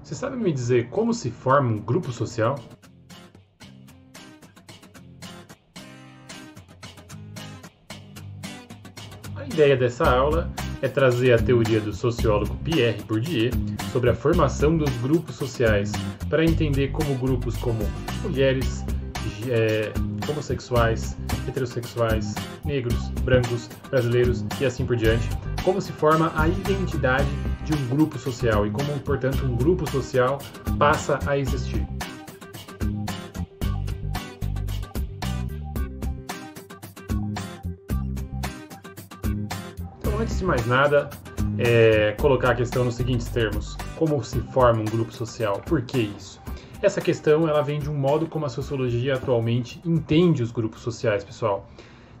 Você sabe me dizer como se forma um grupo social? A ideia dessa aula é trazer a teoria do sociólogo Pierre Bourdieu sobre a formação dos grupos sociais, para entender como grupos como mulheres, homossexuais, heterossexuais, negros, brancos, brasileiros e assim por diante, como se forma a identidade de um grupo social e como, portanto, um grupo social passa a existir. Então, antes de mais nada, colocar a questão nos seguintes termos: como se forma um grupo social? Por que isso? Essa questão ela vem de um modo como a sociologia atualmente entende os grupos sociais, pessoal.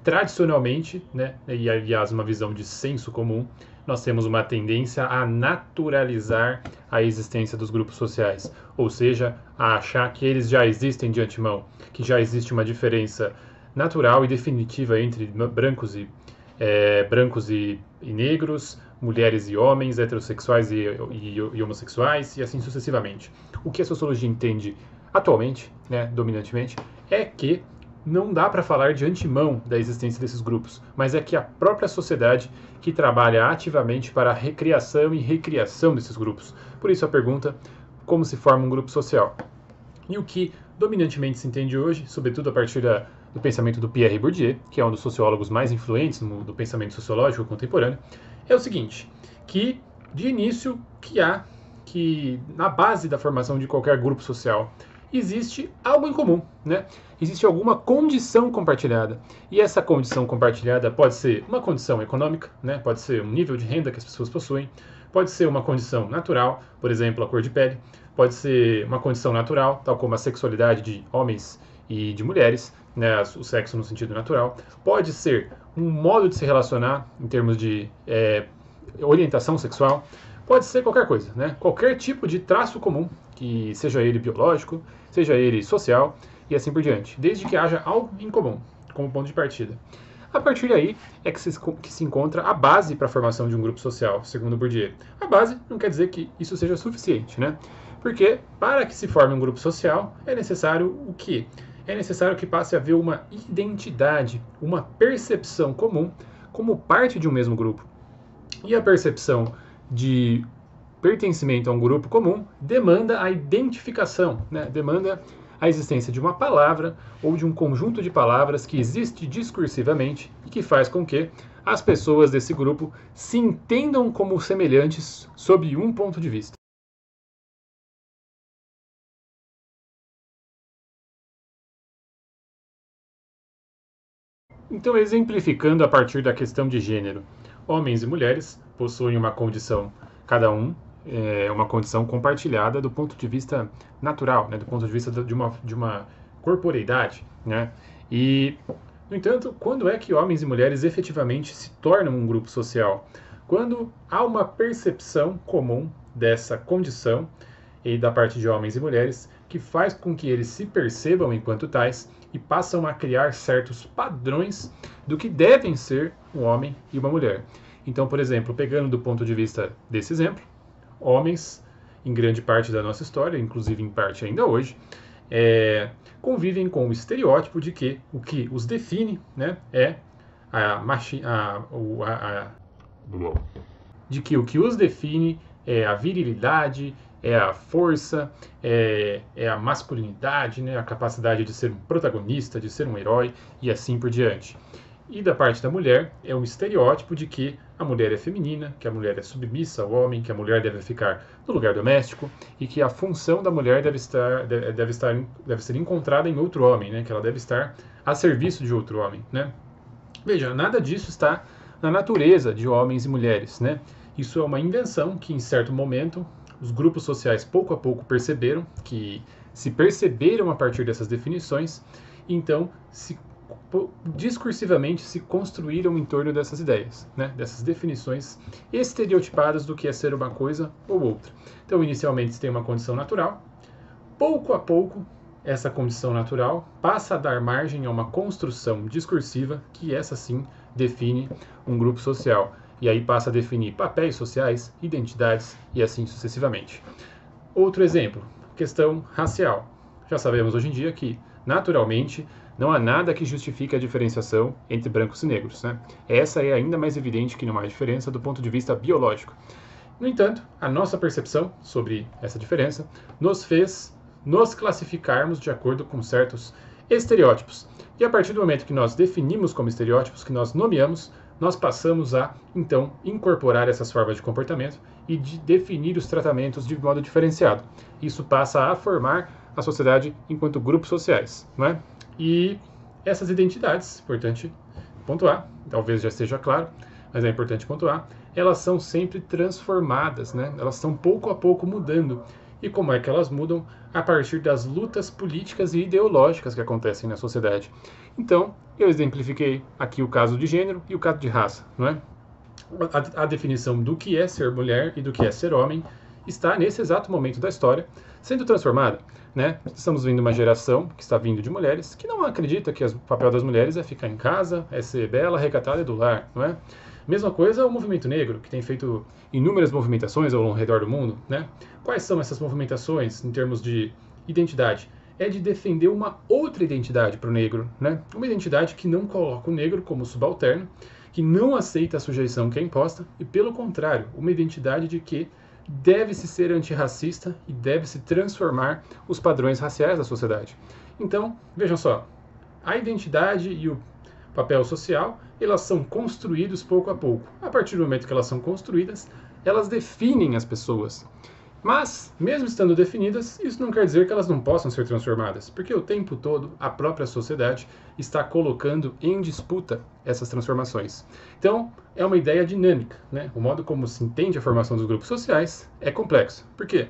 Tradicionalmente, né, e aliás uma visão de senso comum, nós temos uma tendência a naturalizar a existência dos grupos sociais, ou seja, a achar que eles já existem de antemão, que já existe uma diferença natural e definitiva entre brancos e negros, mulheres e homens, heterossexuais e homossexuais, e assim sucessivamente. O que a sociologia entende atualmente, né, dominantemente, é que não dá para falar de antemão da existência desses grupos, mas é que a própria sociedade que trabalha ativamente para a recriação e recriação desses grupos. Por isso a pergunta, como se forma um grupo social? E o que dominantemente se entende hoje, sobretudo a partir do pensamento do Pierre Bourdieu, que é um dos sociólogos mais influentes do pensamento sociológico contemporâneo, é o seguinte, que de início que na base da formação de qualquer grupo social existe algo em comum, né? Existe alguma condição compartilhada. E essa condição compartilhada pode ser uma condição econômica, né? Pode ser um nível de renda que as pessoas possuem, pode ser uma condição natural, por exemplo, a cor de pele, pode ser uma condição natural, tal como a sexualidade de homens e de mulheres, né? O sexo no sentido natural, pode ser um modo de se relacionar em termos de orientação sexual, pode ser qualquer coisa, né? Qualquer tipo de traço comum, que seja ele biológico, seja ele social e assim por diante, desde que haja algo em comum como ponto de partida. A partir daí é que se encontra a base para a formação de um grupo social, segundo Bourdieu. A base não quer dizer que isso seja suficiente, né? Porque para que se forme um grupo social é necessário o quê? É necessário que passe a haver uma identidade, uma percepção comum como parte de um mesmo grupo. E a percepção de pertencimento a um grupo comum demanda a identificação, né? Demanda a existência de uma palavra ou de um conjunto de palavras que existe discursivamente e que faz com que as pessoas desse grupo se entendam como semelhantes sob um ponto de vista. Então, exemplificando a partir da questão de gênero, homens e mulheres possuem uma condição, cada um, uma condição compartilhada do ponto de vista natural, né, do ponto de vista de uma corporeidade, né? E, no entanto, quando é que homens e mulheres efetivamente se tornam um grupo social? Quando há uma percepção comum dessa condição e da parte de homens e mulheres que faz com que eles se percebam enquanto tais e passam a criar certos padrões do que devem ser um homem e uma mulher. Então, por exemplo, pegando do ponto de vista desse exemplo, homens, em grande parte da nossa história, inclusive em parte ainda hoje, convivem com o estereótipo de que o que os define, né, de que o que os define é a virilidade, é a força, é a masculinidade, né, a capacidade de ser um protagonista, de ser um herói e assim por diante. E da parte da mulher, é um estereótipo de que a mulher é feminina, que a mulher é submissa ao homem, que a mulher deve ficar no lugar doméstico e que a função da mulher deve ser encontrada em outro homem, né, que ela deve estar a serviço de outro homem, né? Veja, nada disso está na natureza de homens e mulheres, né? Isso é uma invenção que, em certo momento, os grupos sociais pouco a pouco perceberam, que se perceberam a partir dessas definições, então discursivamente se construíram em torno dessas ideias, né? Dessas definições estereotipadas do que é ser uma coisa ou outra. Então, inicialmente se tem uma condição natural, pouco a pouco essa condição natural passa a dar margem a uma construção discursiva que essa sim define um grupo social. E aí passa a definir papéis sociais, identidades e assim sucessivamente. Outro exemplo, questão racial. Já sabemos hoje em dia que, naturalmente, não há nada que justifique a diferenciação entre brancos e negros, né? Essa é ainda mais evidente que não há diferença do ponto de vista biológico. No entanto, a nossa percepção sobre essa diferença nos fez nos classificarmos de acordo com certos estereótipos. E a partir do momento que nós definimos como estereótipos, que nós nomeamos, nós passamos a, então, incorporar essas formas de comportamento e de definir os tratamentos de modo diferenciado. Isso passa a formar a sociedade enquanto grupos sociais, não é? E essas identidades, importante pontuar, talvez já esteja claro, mas é importante pontuar, elas são sempre transformadas, né? Elas estão pouco a pouco mudando. E como é que elas mudam? A partir das lutas políticas e ideológicas que acontecem na sociedade. Então, eu exemplifiquei aqui o caso de gênero e o caso de raça, não é? A definição do que é ser mulher e do que é ser homem está nesse exato momento da história sendo transformada, né? Estamos vendo uma geração que está vindo de mulheres que não acredita que o papel das mulheres é ficar em casa, é ser bela, recatada e do lar, não é? Mesma coisa o movimento negro, que tem feito inúmeras movimentações ao redor do mundo, né? Quais são essas movimentações em termos de identidade? É de defender uma outra identidade para o negro, né? Uma identidade que não coloca o negro como subalterno, que não aceita a sujeição que é imposta, e pelo contrário, uma identidade de que deve-se ser antirracista e deve-se transformar os padrões raciais da sociedade. Então, vejam só, a identidade e o papel social, elas são construídos pouco a pouco. A partir do momento que elas são construídas, elas definem as pessoas. Mas, mesmo estando definidas, isso não quer dizer que elas não possam ser transformadas, porque o tempo todo a própria sociedade está colocando em disputa essas transformações. Então, é uma ideia dinâmica, né? O modo como se entende a formação dos grupos sociais é complexo. Por quê?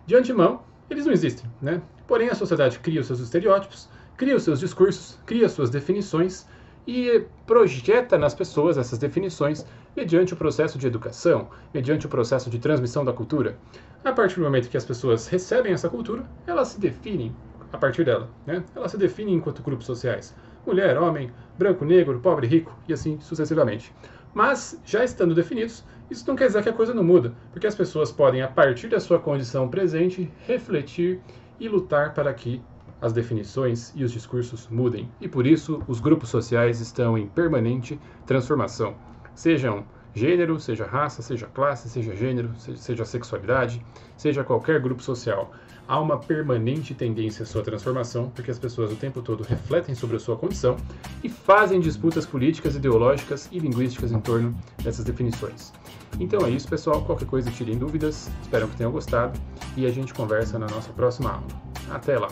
De antemão, eles não existem, né? Porém, a sociedade cria os seus estereótipos, cria os seus discursos, cria as suas definições e projeta nas pessoas essas definições mediante o processo de educação, mediante o processo de transmissão da cultura. A partir do momento que as pessoas recebem essa cultura, elas se definem a partir dela, né? Elas se definem enquanto grupos sociais. Mulher, homem, branco, negro, pobre, rico e assim sucessivamente. Mas, já estando definidos, isso não quer dizer que a coisa não muda, porque as pessoas podem, a partir da sua condição presente, refletir e lutar para que as definições e os discursos mudem. E por isso, os grupos sociais estão em permanente transformação. Sejam gênero, seja raça, seja classe, seja gênero, seja sexualidade, seja qualquer grupo social. Há uma permanente tendência à sua transformação, porque as pessoas o tempo todo refletem sobre a sua condição e fazem disputas políticas, ideológicas e linguísticas em torno dessas definições. Então é isso, pessoal. Qualquer coisa, tirem dúvidas. Espero que tenham gostado e a gente conversa na nossa próxima aula. Até lá!